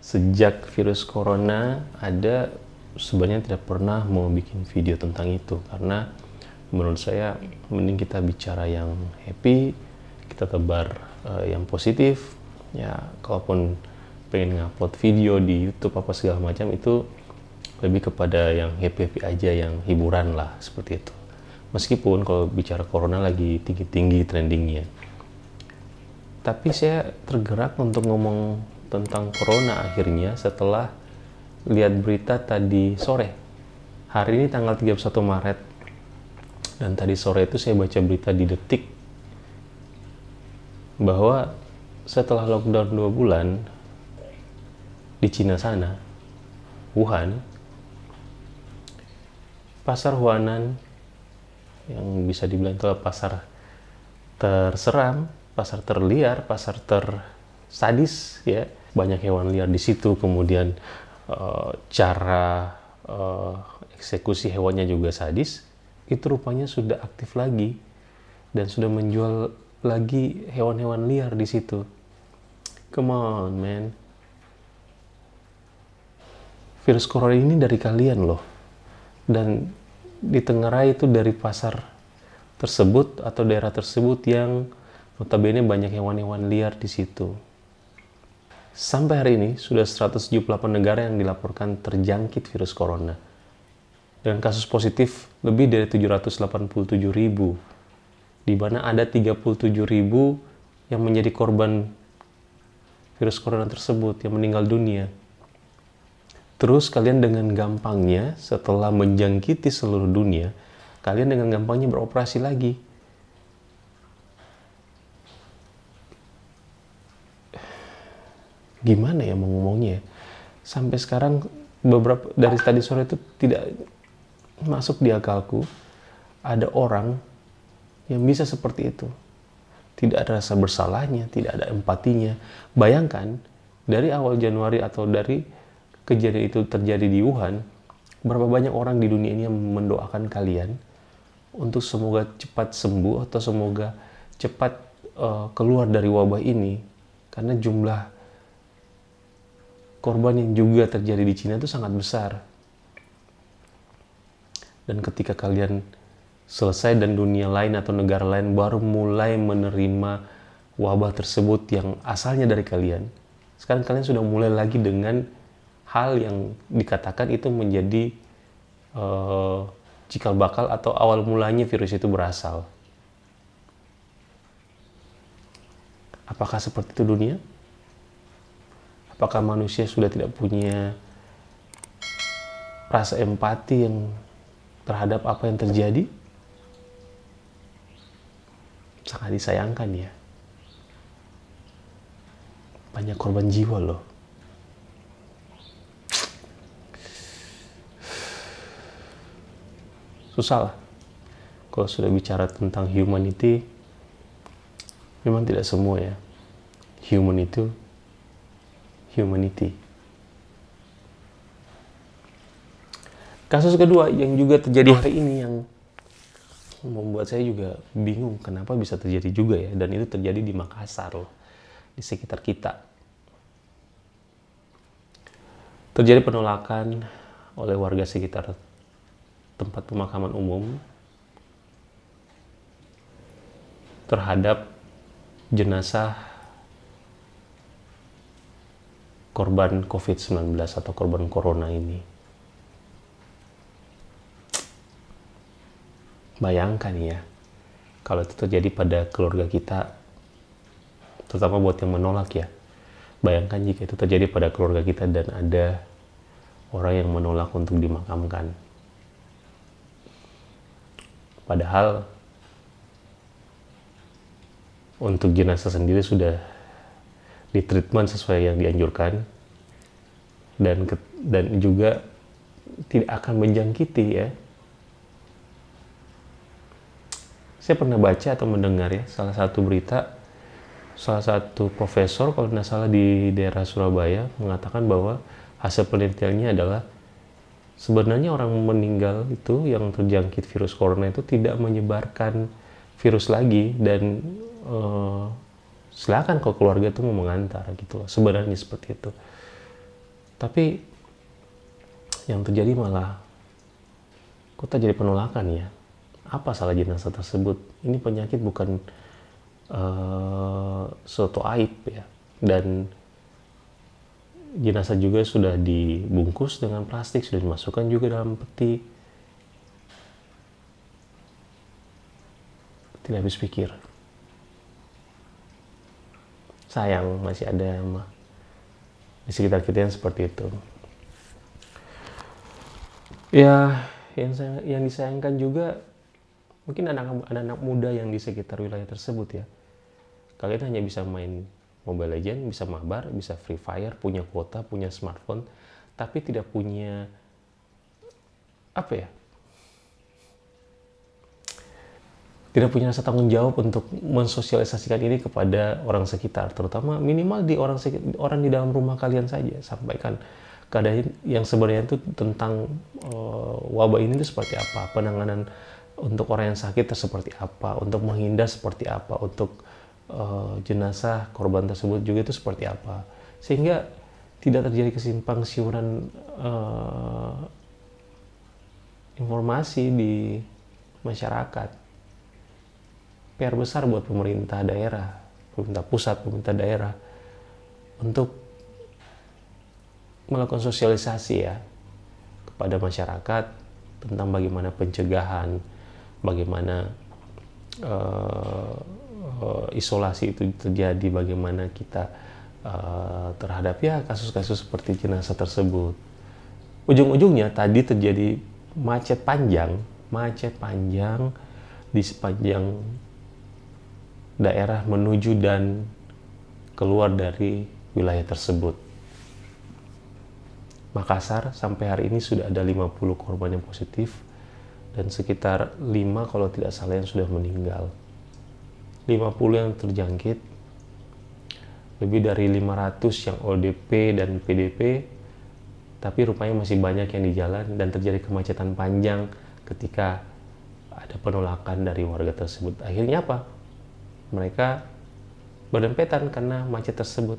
sejak virus corona ada, sebenarnya tidak pernah mau bikin video tentang itu, karena menurut saya mending kita bicara yang happy, kita tebar yang positif ya. Kalaupun pengen ngupload video di YouTube apa segala macam, itu lebih kepada yang happy aja, yang hiburan lah, seperti itu. Meskipun kalau bicara corona lagi tinggi-tinggi trendingnya, tapi saya tergerak untuk ngomong tentang corona akhirnya setelah lihat berita tadi sore. Hari ini tanggal 31 Maret, dan tadi sore itu saya baca berita di Detik bahwa setelah lockdown 2 bulan di Cina sana, Wuhan, pasar Huanan yang bisa dibilang itu pasar terseram, pasar terliar, pasar tersadis ya. Banyak hewan liar di situ, kemudian cara eksekusi hewannya juga sadis. Itu rupanya sudah aktif lagi dan sudah menjual lagi hewan-hewan liar di situ. Come on, man. Virus corona ini dari kalian loh. Dan ditengarai itu dari pasar tersebut atau daerah tersebut yang notabene banyak hewan-hewan liar di situ. Sampai hari ini sudah 178 negara yang dilaporkan terjangkit virus corona. Dan kasus positif lebih dari 787.000, di mana ada 37.000 yang menjadi korban virus corona tersebut, yang meninggal dunia. Terus kalian dengan gampangnya setelah menjangkiti seluruh dunia, kalian dengan gampangnya beroperasi lagi. Gimana ya mau ngomongnya? Sampai sekarang beberapa dari tadi sore itu tidak masuk di akalku ada orang yang bisa seperti itu. Tidak ada rasa bersalahnya, tidak ada empatinya. Bayangkan dari awal Januari atau dari kejadian itu terjadi di Wuhan, berapa banyak orang di dunia ini yang mendoakan kalian untuk semoga cepat sembuh atau semoga cepat keluar dari wabah ini, karena jumlah korban yang juga terjadi di Cina itu sangat besar. Dan ketika kalian selesai dan dunia lain atau negara lain baru mulai menerima wabah tersebut yang asalnya dari kalian, sekarang kalian sudah mulai lagi dengan hal yang dikatakan itu menjadi cikal bakal atau awal mulanya virus itu berasal. Apakah seperti itu dunia? Apakah manusia sudah tidak punya rasa empati yang terhadap apa yang terjadi? Sangat disayangkan ya. Banyak korban jiwa loh. Susah lah. Kalau sudah bicara tentang humanity, memang tidak semua ya. Human itu humanity. Kasus kedua yang juga terjadi hari ini yang membuat saya juga bingung kenapa bisa terjadi juga ya, dan itu terjadi di Makassar loh, di sekitar kita. Terjadi penolakan oleh warga sekitar tempat pemakaman umum terhadap jenazah korban COVID-19 atau korban corona ini. Bayangkan ya, kalau itu terjadi pada keluarga kita, terutama buat yang menolak ya. Bayangkan jika itu terjadi pada keluarga kita dan ada orang yang menolak untuk dimakamkan. Padahal untuk jenazah sendiri sudah ditreatment sesuai yang dianjurkan dan juga tidak akan menjangkiti ya. Saya pernah baca atau mendengar ya, salah satu berita, salah satu profesor kalau tidak salah di daerah Surabaya mengatakan bahwa hasil penelitiannya adalah sebenarnya orang meninggal itu yang terjangkit virus corona itu tidak menyebarkan virus lagi, dan silakan kalau keluarga itu mau mengantar gitu loh. Sebenarnya seperti itu. Tapi yang terjadi malah kok terjadi penolakan ya. Apa salah jenazah tersebut? Ini penyakit bukan suatu aib ya. Dan jenazah juga sudah dibungkus dengan plastik, sudah dimasukkan juga dalam peti. Tidak habis pikir. Sayang masih ada di sekitar kita yang seperti itu. Ya, yang disayangkan juga mungkin anak-anak muda yang di sekitar wilayah tersebut ya. Kalian hanya bisa main Mobile Legends, bisa mabar, bisa Free Fire, punya kuota, punya smartphone, tapi tidak punya apa ya? Tidak punya rasa tanggung jawab untuk mensosialisasikan ini kepada orang sekitar, terutama minimal di orang di dalam rumah kalian saja. Sampaikan keadaan yang sebenarnya itu tentang wabah ini itu seperti apa, penanganan untuk orang yang sakit itu seperti apa, untuk menghindar seperti apa, untuk jenazah korban tersebut juga itu seperti apa, sehingga tidak terjadi kesimpang siuran informasi di masyarakat. PR besar buat pemerintah daerah, pemerintah pusat, pemerintah daerah untuk melakukan sosialisasi ya kepada masyarakat tentang bagaimana pencegahan, bagaimana isolasi itu terjadi, bagaimana kita terhadap ya kasus-kasus seperti jenazah tersebut. Ujung-ujungnya tadi terjadi macet panjang di sepanjang daerah menuju dan keluar dari wilayah tersebut. Makassar sampai hari ini sudah ada 50 korban yang positif dan sekitar 5 kalau tidak salah yang sudah meninggal. 50 yang terjangkit, lebih dari 500 yang ODP dan PDP, tapi rupanya masih banyak yang di jalan dan terjadi kemacetan panjang ketika ada penolakan dari warga tersebut. Akhirnya apa? Mereka berdempetan karena macet tersebut.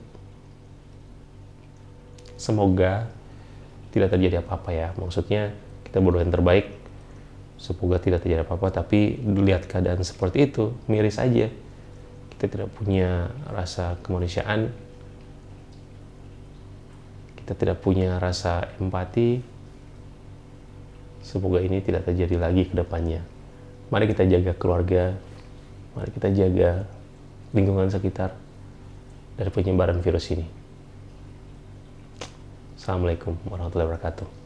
Semoga tidak terjadi apa-apa ya. Maksudnya kita berdoa yang terbaik. Semoga tidak terjadi apa-apa. Tapi lihat keadaan seperti itu, miris aja. Kita tidak punya rasa kemanusiaan. Kita tidak punya rasa empati. Semoga ini tidak terjadi lagi ke depannya. Mari kita jaga keluarga. Mari kita jaga lingkungan sekitar dari penyebaran virus ini. Assalamualaikum warahmatullahi wabarakatuh.